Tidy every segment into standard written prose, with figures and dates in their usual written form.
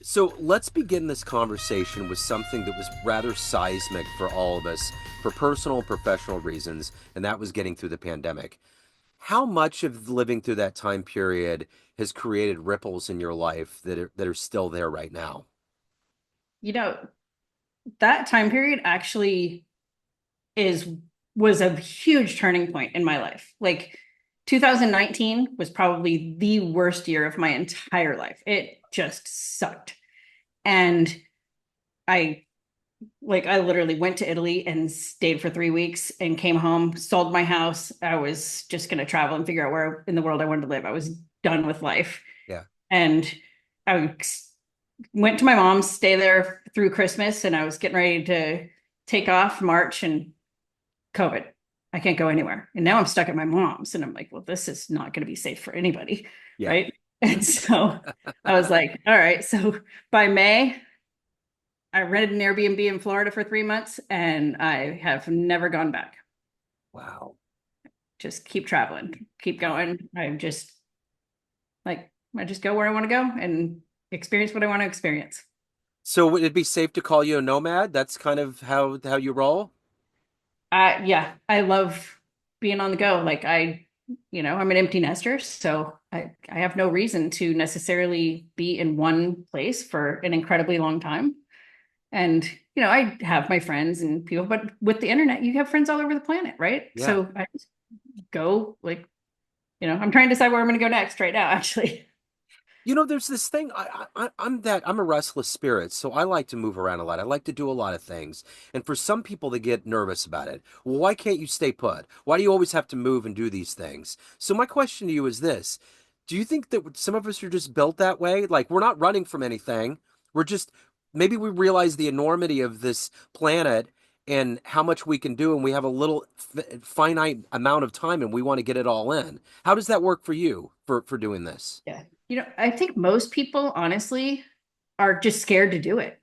So let's begin this conversation with something that was rather seismic for all of us for personal and professional reasons, and that was getting through the pandemic. How much of living through that time period has created ripples in your life that are still there right now? You know, that time period actually is was a huge turning point in my life. Like 2019 was probably the worst year of my entire life. It just sucked. And I I literally went to Italy and stayed for 3 weeks and came home, sold my house. I was just going to travel and figure out where in the world I wanted to live. I was done with life. Yeah. And I went to my mom's, stay there through Christmas, and I was getting ready to take off March and COVID. I can't go anywhere. And now I'm stuck at my mom's. And I'm like, well, this is not going to be safe for anybody. Yeah. Right. And so I was like, all right. So by May, I rented an Airbnb in Florida for 3 months and I have never gone back. Wow. Just keep traveling, keep Wow. going. I just go where I want to go and experience what I want to experience. So would it be safe to call you a nomad? That's kind of how you roll? Yeah, I love being on the go. I'm an empty nester, so I have no reason to necessarily be in one place for an incredibly long time. And, I have my friends and people, but with the internet, you have friends all over the planet, right? Yeah. So I just go I'm trying to decide where I'm going to go next right now, actually. There's this thing. I'm a restless spirit, so I like to move around a lot. I like to do a lot of things, and for some people, they get nervous about it. Well, why can't you stay put? Why do you always have to move and do these things? So my question to you is this: do you think that some of us are just built that way? Like we're not running from anything. We're just maybe we realize the enormity of this planet and how much we can do, and we have a little finite amount of time, and we want to get it all in. How does that work for you for doing this? Yeah. I think most people, honestly, are just scared to do it.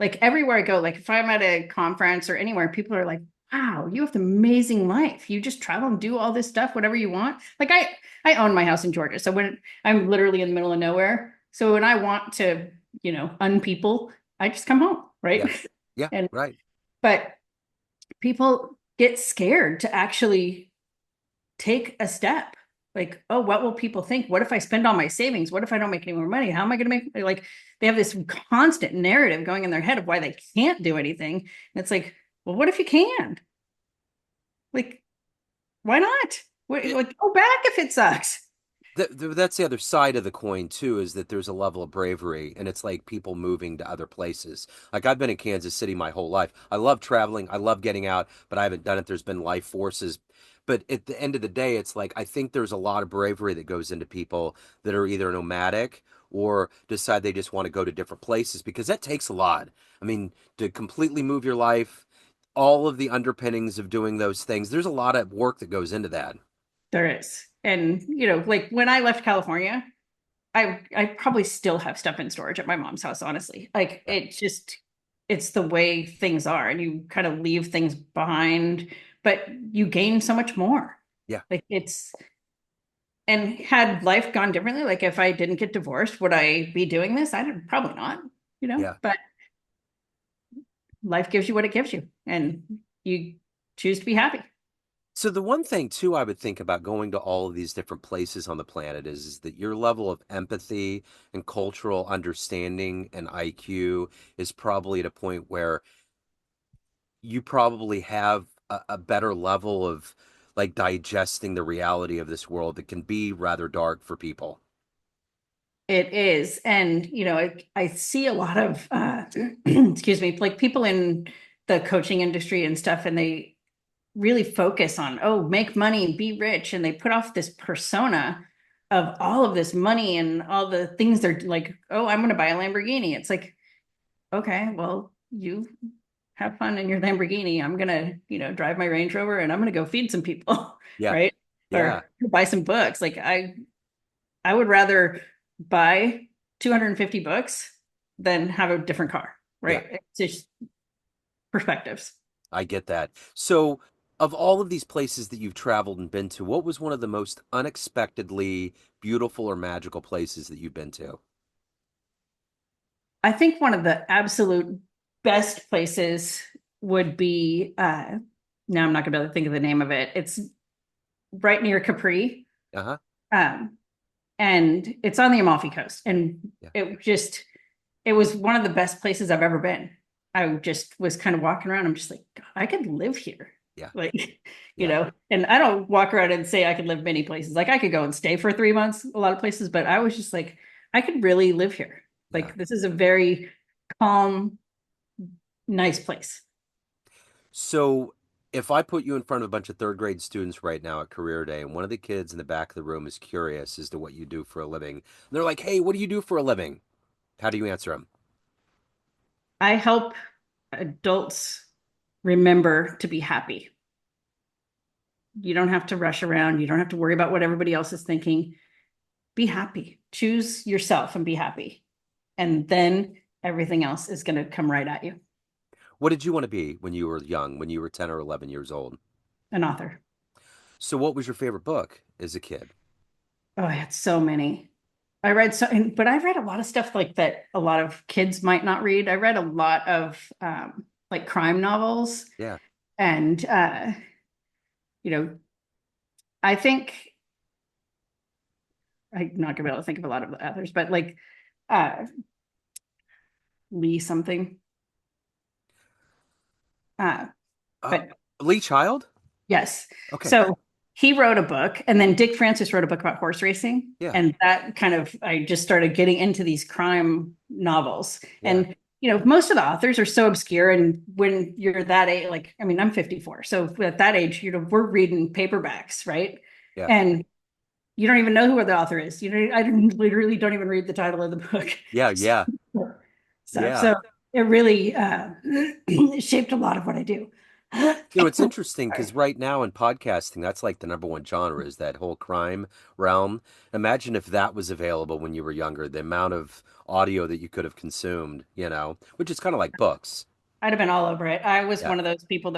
Like everywhere I go, like if I'm at a conference or anywhere, people are like, wow, you have an amazing life. You just travel and do all this stuff, whatever you want. I own my house in Georgia. So when I'm literally in the middle of nowhere. So when I want to, unpeople, I just come home, right? Yeah. Yeah, And right. but people get scared to actually take a step. Like, oh, what will people think? What if I spend all my savings? What if I don't make any more money? How am I going to make, like, they have this constant narrative going in their head of why they can't do anything. And it's like, well, what if you can? Like, why not? It, Like, go back if it sucks. that's the other side of the coin too, is that there's a level of bravery, and it's like people moving to other places. Like I've been in Kansas City my whole life. I love traveling, I love getting out, but I haven't done it. There's been life forces. But at the end of the day, it's like I think there's a lot of bravery that goes into people that are either nomadic or decide they just want to go to different places because that takes a lot. I mean, to completely move your life, all of the underpinnings of doing those things, there's a lot of work that goes into that. There is. And, like when I left California, I probably still have stuff in storage at my mom's house, honestly. Like Yeah. it's the way things are, and you kind of leave things behind, but you gain so much more. Yeah. Like it's and had life gone differently, like if I didn't get divorced, would I be doing this? I did probably not, Yeah. but life gives you what it gives you, and you choose to be happy. So the one thing too I would think about going to all of these different places on the planet is that your level of empathy and cultural understanding and IQ is probably at a point where you probably have a better level of like digesting the reality of this world that can be rather dark for people. It is. And, I see a lot of, excuse me, like people in the coaching industry and stuff, and they really focus on, oh, make money, be rich. And they put off this persona of all of this money and all the things they're like, oh, I'm going to buy a Lamborghini. It's like, okay, well, you have fun in your Lamborghini. I'm going to, drive my Range Rover and I'm going to go feed some people, Yeah. right? Yeah. Or buy some books. Like I would rather buy 250 books than have a different car, Yeah. right? It's just perspectives. I get that. So, of all of these places that you've traveled and been to, what was one of the most unexpectedly beautiful or magical places that you've been to? I think one of the absolute best places would be now I'm not gonna be able to think of the name of it. It's right near Capri. Uh-huh. Um, and it's on the Amalfi Coast. And Yeah. it was one of the best places I've ever been. I just was kind of walking around. I'm just like, God, I could live here. Yeah. Like, Yeah. and I don't walk around and say I could live many places. Like I could go and stay for 3 months, a lot of places, but I was just like, I could really live here. Yeah. Like this is a very calm, nice place. So if I put you in front of a bunch of third grade students right now at career day, and one of the kids in the back of the room is curious as to what you do for a living, and they're like, "Hey, what do you do for a living?" How do you answer them? I help adults remember to be happy. You don't have to rush around. You don't have to worry about what everybody else is thinking. Be happy. Choose yourself and be happy. And then everything else is going to come right at you. What did you want to be when you were young, when you were 10 or 11 years old? An author. So what was your favorite book as a kid? Oh, I had so many. I read so, but I read a lot of stuff like that a lot of kids might not read. I read a lot of like crime novels Yeah. and, you know, I think I'm not gonna be able to think of a lot of the others, but like uh, Lee something. Uh, Uh, but Lee Child? yes. Okay. So he wrote a book, and then Dick Francis wrote a book about horse racing. Yeah. And that kind of, I just started getting into these crime novels. Yeah. And, most of the authors are so obscure. And when you're that age, like, I mean, I'm 54. So at that age, we're reading paperbacks, right? Yeah. And you don't even know who the author is. I literally don't even read the title of the book. Yeah. Yeah. Stuff. Yeah. So it really shaped a lot of what I do. It's interesting because right now in podcasting, that's like the number one genre is that whole crime realm. Imagine if that was available when you were younger, the amount of audio that you could have consumed, which is kind of like books. I'd have been all over it. I was Yeah. one of those people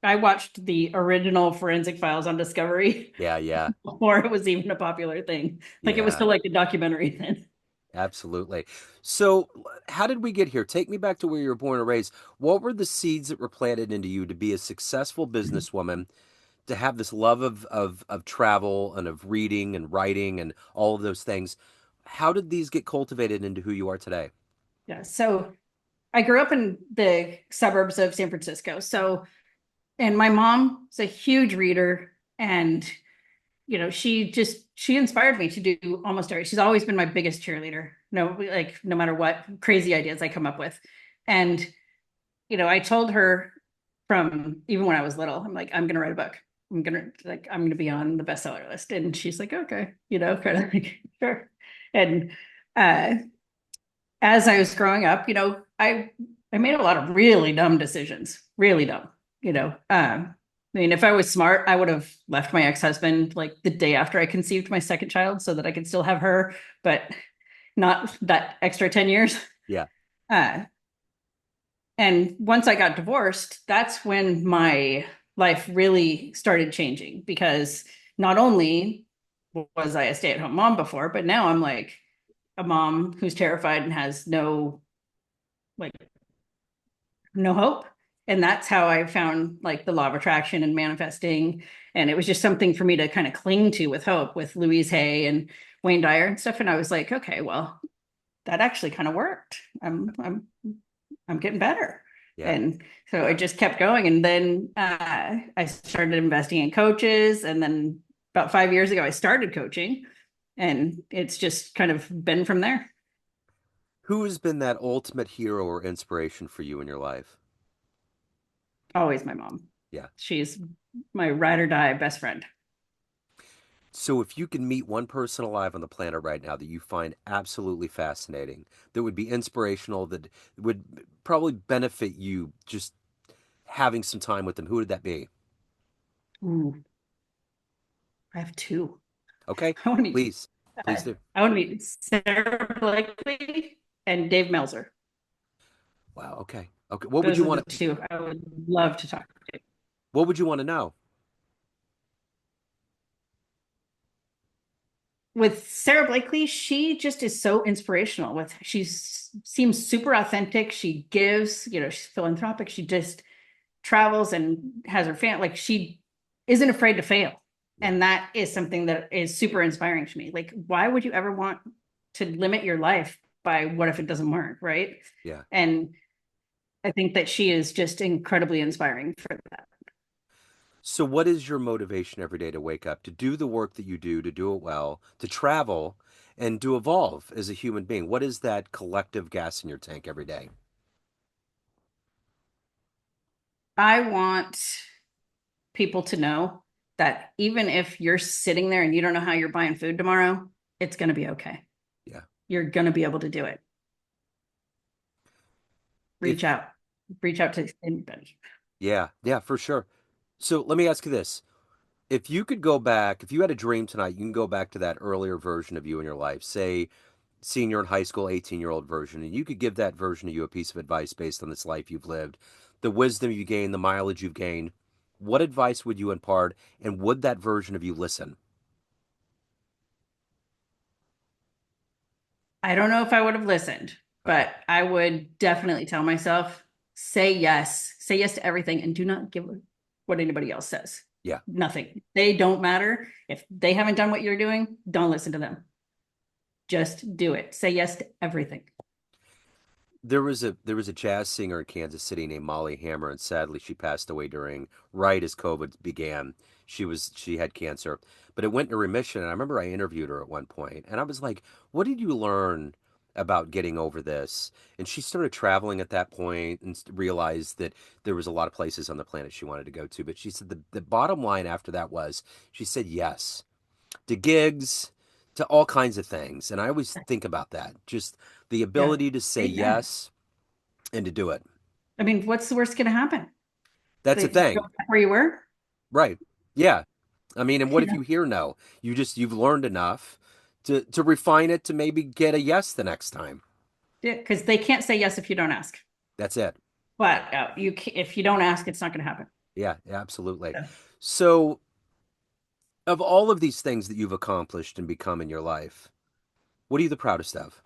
I watched the original Forensic Files on Discovery Yeah. Yeah. before it was even a popular thing. Like it was Yeah. still like a documentary then. Absolutely. So, how did we get here? Take me back to where you were born and raised. What were the seeds that were planted into you to be a successful businesswoman, to have this love of travel and of reading and writing and all of those things? How did these get cultivated into who you are today? Yeah. So I grew up in the suburbs of San Francisco. And my mom is a huge reader and she inspired me to do almost everything. She's always been my biggest cheerleader. No, like no matter what crazy ideas I come up with. And, I told her from even when I was little, I'm like, I'm gonna write a book. I'm gonna be on the bestseller list. And she's like, okay, kind of like, sure. And uh as I was growing up, I made a lot of really dumb decisions, really dumb. I mean, if I was smart, I would have left my ex-husband like the day after I conceived my second child so that I could still have her, but not that extra 10 years. Yeah. Uh, and once I got divorced, that's when my life really started changing because not only was I a stay-at-home mom before, but now I'm like a mom who's terrified and has like no hope. And that's how I found like the law of attraction and manifesting. And it was just something for me to kind of cling to with hope with Louise Hay and Wayne Dyer and stuff. And I was like, okay, well, that actually kind of worked. I'm getting better. Yeah. And so I just kept going. And then I started investing in coaches. And then about 5 years ago, I started coaching. And it's just kind of been from there. Who has been that ultimate hero or inspiration for you in your life? Always my mom. Yeah. She's my ride or die best friend. So, if you can meet one person alive on the planet right now that you find absolutely fascinating, that would be inspirational, that would probably benefit you just having some time with them, who would that be? Ooh, I have two. Okay, I want to meet. please, please do. I want to meet Sarah Blakely and Dave Melzer. Wow. Okay. Okay. What would Those you are the want to? two I would love to talk to. What would you want to know? with Sarah Blakely, she just is so inspirational. With she seems super authentic. She gives, she's philanthropic. She just travels and has her fan. Like she isn't afraid to fail, Yeah. and that is something that is super inspiring to me. Like, why would you ever want to limit your life by what if it doesn't work, right? Yeah. And I think that she is just incredibly inspiring for that. So, what is your motivation every day to wake up, to do the work that you do, to do it well, to travel, and to evolve as a human being? What is that collective gas in your tank every day? I want people to know that even if you're sitting there and you don't know how you're buying food tomorrow, it's going to be okay. Yeah. You're going to be able to do it. Reach If, out, reach out to anybody. yeah, yeah, for sure. So, let me ask you this. If you could go back, if you had a dream tonight, you can go back to that earlier version of you in your life, say senior in high school, 18-year-old version, and you could give that version of you a piece of advice based on this life you've lived, the wisdom you gained, the mileage you've gained. What advice would you impart, and would that version of you listen? I don't know if I would have listened, Okay. but I would definitely tell myself say yes to everything, and do not give what anybody else says. Yeah. Nothing. They don't matter. If they haven't done what you're doing, don't listen to them. Just do it. Say yes to everything. There was a jazz singer in Kansas City named Molly Hammer, and sadly she passed away during right as COVID began. She had cancer, but it went into remission. And I remember I interviewed her at one point, and I was like, "What did you learn about getting over this?" And she started traveling at that point and realized that there was a lot of places on the planet she wanted to go to. But she said the bottom line after that was she said yes to gigs, to all kinds of things. And I always think about that, just the Yeah. ability to say Amen. yes and to do it. I mean, what's the worst going to happen? That's a That you go thing, back where you were? right? Yeah. I mean, and what You if know, you hear no? You've learned enough to refine it to maybe get a yes the next time. yeah, because they can't say yes if you don't ask. That's it. But if you don't ask, it's not going to happen. Yeah, absolutely. So, So, of all of these things that you've accomplished and become in your life, what are you the proudest of?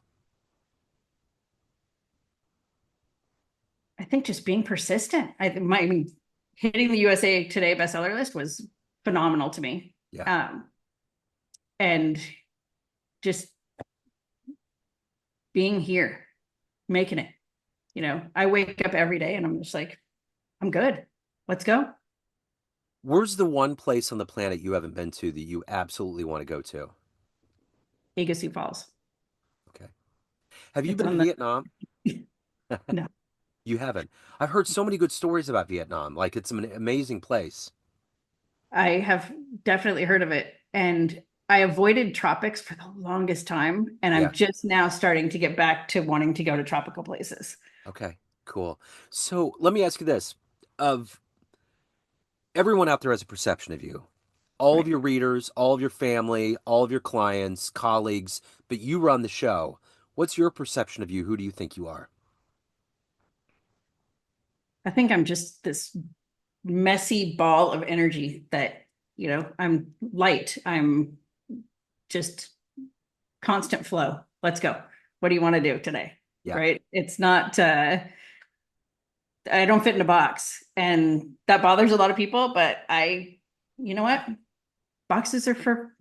I think just being persistent. I mean, hitting the USA Today bestseller list was phenomenal to me. Yeah. Um, and just being here, making it. I wake up every day and I'm just like, I'm good. Let's go. Where's the one place on the planet you haven't been to that you absolutely want to go to? Iguazu Falls. Okay. Have you It's been to on the Vietnam? no. You haven't. I've heard so many good stories about Vietnam. Like it's an amazing place. I have definitely heard of it. And I avoided tropics for the longest time. And I'm Yeah. just now starting to get back to wanting to go to tropical places. Okay. Cool. So let me ask you this. Of everyone out there has a perception of you. All of Right. your readers, all of your family, all of your clients, colleagues, but you run the show. What's your perception of you? Who do you think you are? I think I'm just this messy ball of energy that, I'm light. I'm just constant flow. Let's go. What do you want to do today? Yeah. Right. It's not, I don't fit in a box, and that bothers a lot of people, but you know what? Boxes are for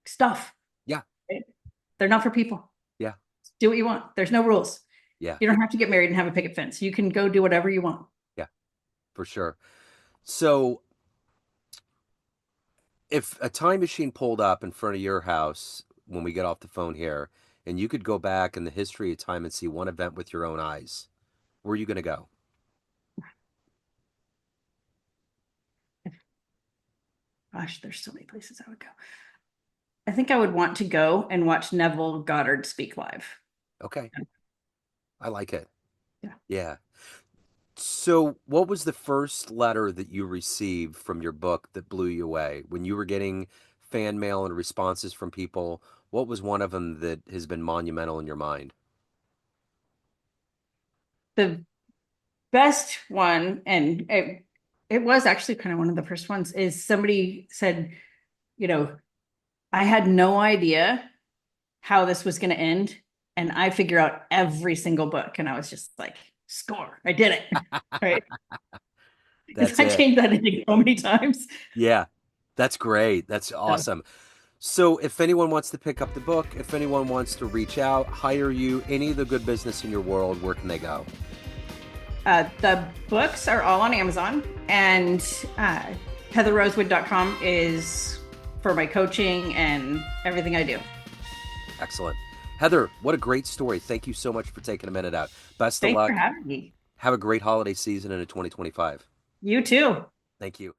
stuff. Yeah. Right? They're not for people. Yeah. Do what you want. There's no rules. Yeah. You don't have to get married and have a picket fence. You can go do whatever you want. Yeah. For sure. So if a time machine pulled up in front of your house when we get off the phone here, and you could go back in the history of time and see one event with your own eyes, where are you going to go? Gosh, there's so many places I would go. I think I would want to go and watch Neville Goddard speak live. Okay. I like it. Yeah. Yeah. So, what was the first letter that you received from your book that blew you away? When you were getting fan mail and responses from people, what was one of them that has been monumental in your mind? The best one, and it was actually kind of one of the first ones, is somebody said, you know, I had no idea how this was going to end. And I figure out every single book. And I was just like, score, I did it. Right. Because That's I it. changed that ending so many times. Yeah, that's great. That's So awesome. So, if anyone wants to pick up the book, if anyone wants to reach out, hire you, any of the good business in your world, where can they go? the books are all on Amazon, and heatherrosewood.com is for my coaching and everything I do. Excellent. Heather, what a great story. Thank you so much for taking a minute out. Best of Thanks for luck. having me. Have a great holiday season into 2025. You too. Thank you.